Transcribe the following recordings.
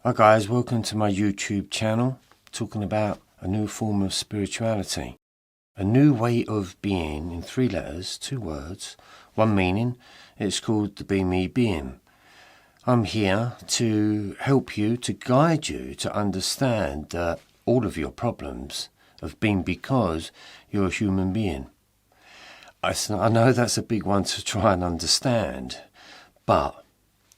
Hi guys, welcome to my YouTube channel, talking about a new form of spirituality. A new way of being in 3 letters, 2 words, 1 meaning. It's called the Be Me Being. I'm here to help you, to guide you to understand that all of your problems have been because you're a human being. I know that's a big one to try and understand, but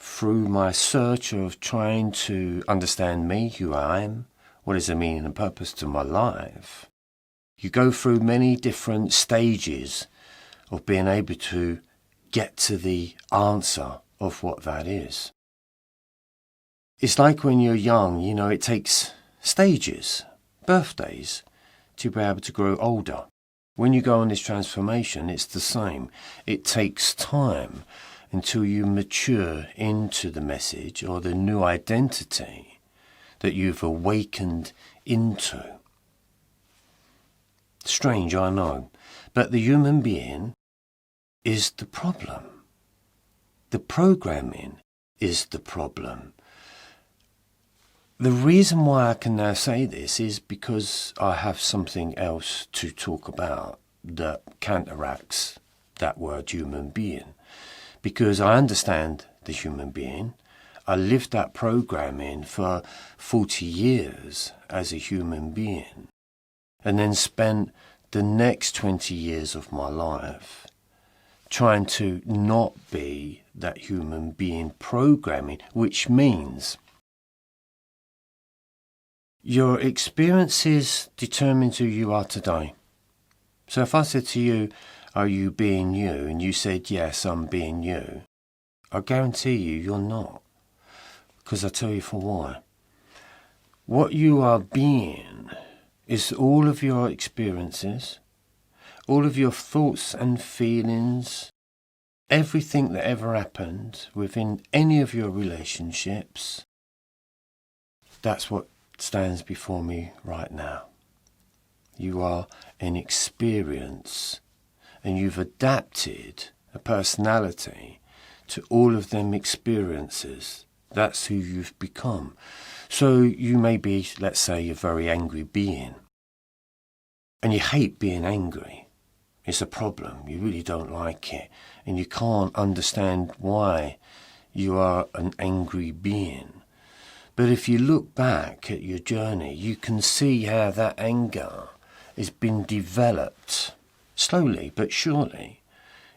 through my search of trying to understand me, who I am, what is the meaning and purpose to my life, you go through many different stages of being able to get to the answer of what that is. It's like when you're young, it takes stages, birthdays, to be able to grow older. When you go on this transformation, it's the same. It takes time until you mature into the message or the new identity that you've awakened into. Strange, I know, but the human being is the problem. The programming is the problem. The reason why I can now say this is because I have something else to talk about that counteracts that word human being. Because I understand the human being. I lived that programming for 40 years as a human being, and then spent the next 20 years of my life trying to not be that human being programming, which means your experiences determine who you are today. So if I said to you, "Are you being you?" and you said, "Yes, I'm being you," I guarantee you're not. Because I tell you for why. What you are being is all of your experiences, all of your thoughts and feelings, everything that ever happened within any of your relationships. That's what stands before me right now. You are an experience. And you've adapted a personality to all of them experiences. That's who you've become. So you may be, let's say, a very angry being. And you hate being angry. It's a problem. You really don't like it. And you can't understand why you are an angry being. But if you look back at your journey, you can see how that anger has been developed slowly but surely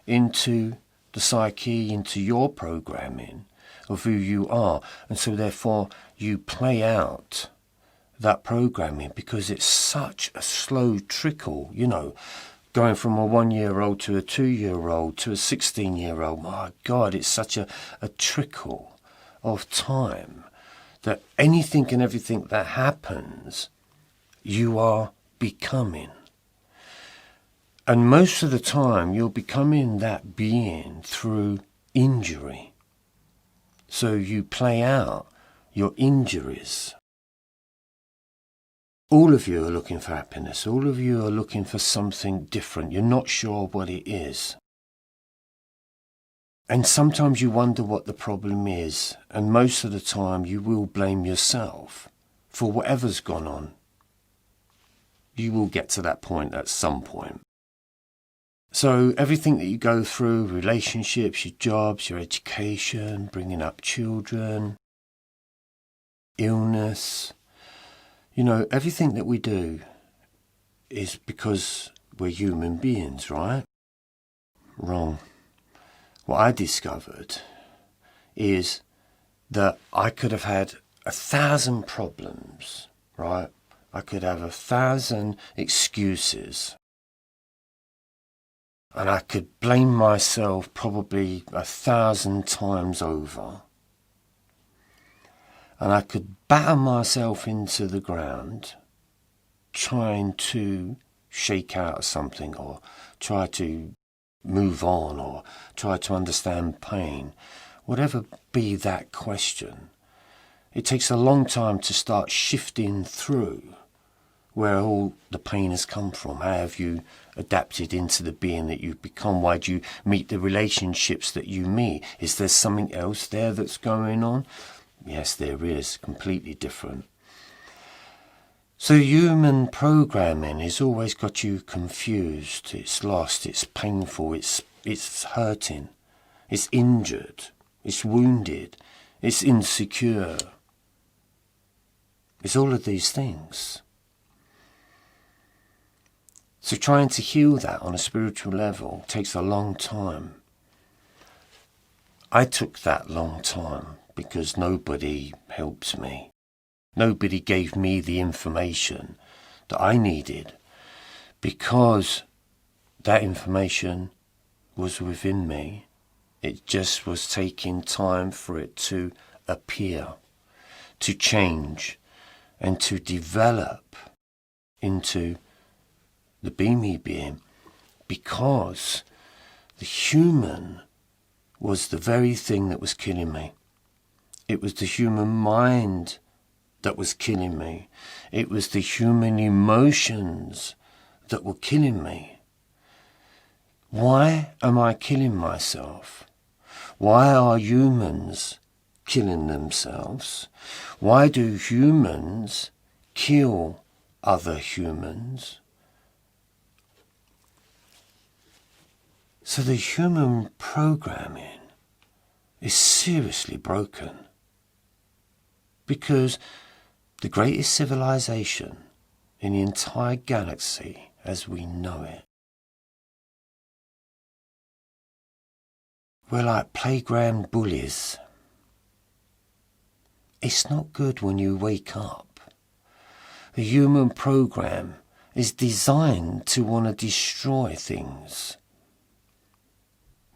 into the psyche, into your programming of who you are. And so therefore you play out that programming because it's such a slow trickle, going from a 1-year-old to a 2-year-old to a 16-year-old. My God, it's such a trickle of time that anything and everything that happens, you are becoming. And most of the time, you're becoming that being through injury. So you play out your injuries. All of you are looking for happiness. All of you are looking for something different. You're not sure what it is. And sometimes you wonder what the problem is. And most of the time, you will blame yourself for whatever's gone on. You will get to that point at some point. So everything that you go through, relationships, your jobs, your education, bringing up children, illness, everything that we do is because we're human beings, right? Wrong. What I discovered is that I could have had 1,000 problems, right? I could have 1,000 excuses. And I could blame myself probably 1,000 times over. And I could batter myself into the ground trying to shake out of something or try to move on or try to understand pain. Whatever be that question, it takes a long time to start shifting through where all the pain has come from. How have you adapted into the being that you've become? Why do you meet the relationships that you meet? Is there something else there that's going on? Yes, there is, completely different. So human programming has always got you confused, it's lost, it's painful, it's hurting, it's injured, it's wounded, it's insecure. It's all of these things. So trying to heal that on a spiritual level takes a long time. I took that long time because nobody helped me. Nobody gave me the information that I needed, because that information was within me. It just was taking time for it to appear, to change, and to develop into the Be Me being, because the human was the very thing that was killing me. It was the human mind that was killing me. It was the human emotions that were killing me. Why am I killing myself? Why are humans killing themselves? Why do humans kill other humans? So the human programming is seriously broken, because the greatest civilization in the entire galaxy as we know it, we're like playground bullies. It's not good when you wake up. The human program is designed to want to destroy things.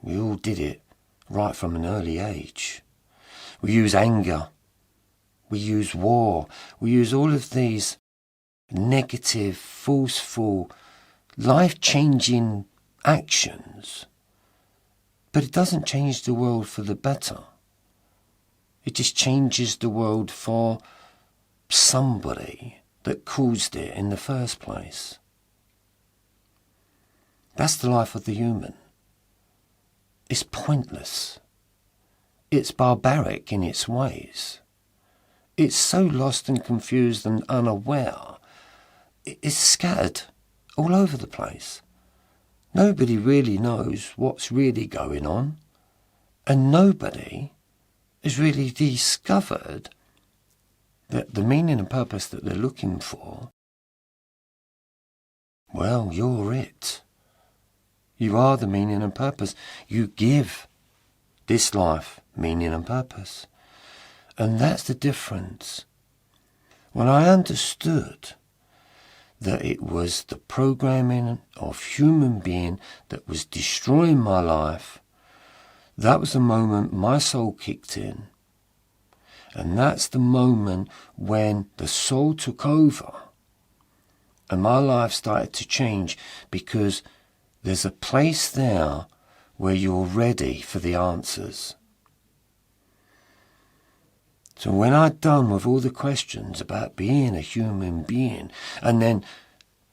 We all did it right from an early age. We use anger. We use war. We use all of these negative, forceful, life-changing actions. But it doesn't change the world for the better. It just changes the world for somebody that caused it in the first place. That's the life of the human. It's pointless. It's barbaric in its ways. It's so lost and confused and unaware. It's scattered all over the place. Nobody really knows what's really going on, and nobody has really discovered that the meaning and purpose that they're looking for, well, you're it. You are the meaning and purpose. You give this life meaning and purpose. And that's the difference. When I understood that it was the programming of human being that was destroying my life, that was the moment my soul kicked in. And that's the moment when the soul took over and my life started to change, because there's a place there where you're ready for the answers. So when I'd done with all the questions about being a human being, and then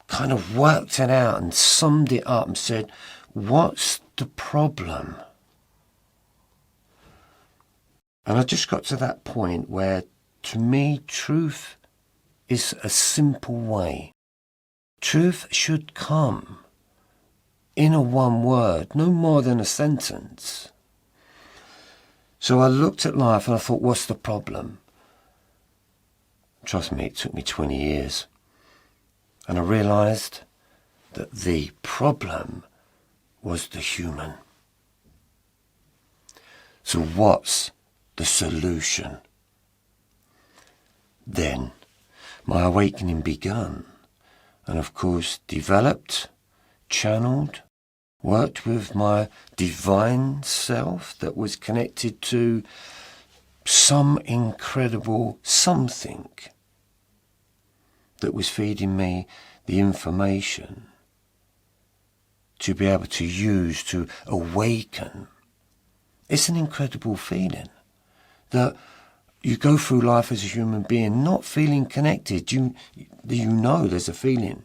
kind of worked it out and summed it up and said, what's the problem? And I just got to that point where, to me, truth is a simple way. Truth should come in a one word, no more than a sentence. So I looked at life and I thought, what's the problem? Trust me, it took me 20 years. And I realised that the problem was the human. So what's the solution? Then my awakening began, and of course developed, channeled, worked with my divine self that was connected to some incredible something that was feeding me the information to be able to use to awaken. It's an incredible feeling that you go through life as a human being not feeling connected. You know there's a feeling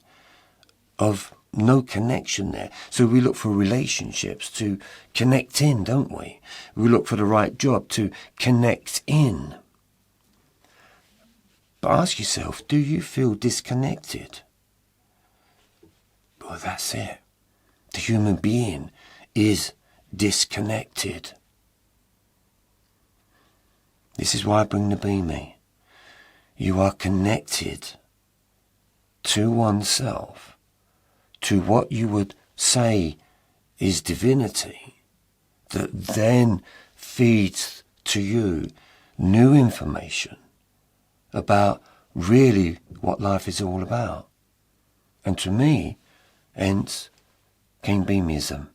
of no connection there. So we look for relationships to connect in, don't we? We look for the right job to connect in. But ask yourself, do you feel disconnected? Well, that's it. The human being is disconnected. This is why I bring the Be Me. You are connected to oneself, to what you would say is divinity, that then feeds to you new information about really what life is all about. And to me, hence, came Beamism.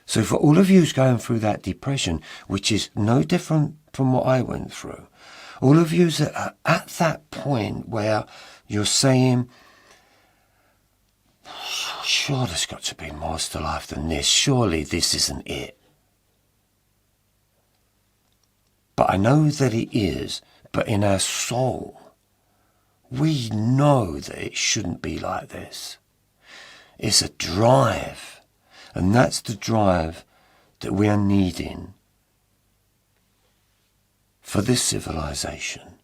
So for all of you who's going through that depression, which is no different from what I went through, all of you that are at that point where you're saying, sure, there's got to be more to life than this. Surely this isn't it. But I know that it is. But in our soul, we know that it shouldn't be like this. It's a drive. And that's the drive that we are needing for this civilization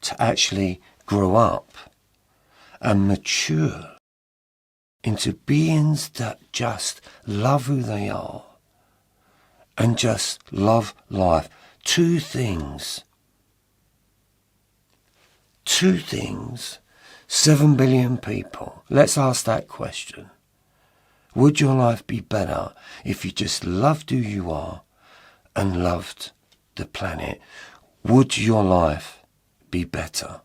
to actually grow up and mature into beings that just love who they are and just love life. Two things, 7 billion people. Let's ask that question. Would your life be better if you just loved who you are and loved the planet? Would your life be better?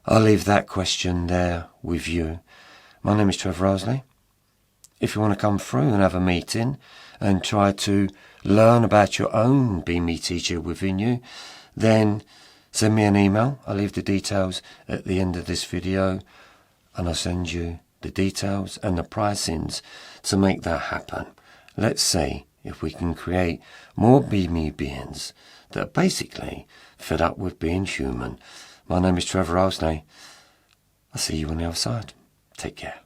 I'll leave that question there with you. My name is Trevor Owsley. If you want to come through and have a meeting and try to learn about your own Be Me teacher within you, then send me an email. I'll leave the details at the end of this video, and I'll send you the details and the pricings to make that happen. Let's see if we can create more Be Me beings that are basically fed up with being human. My name is Trevor Owsley. I'll see you on the other side. Take care.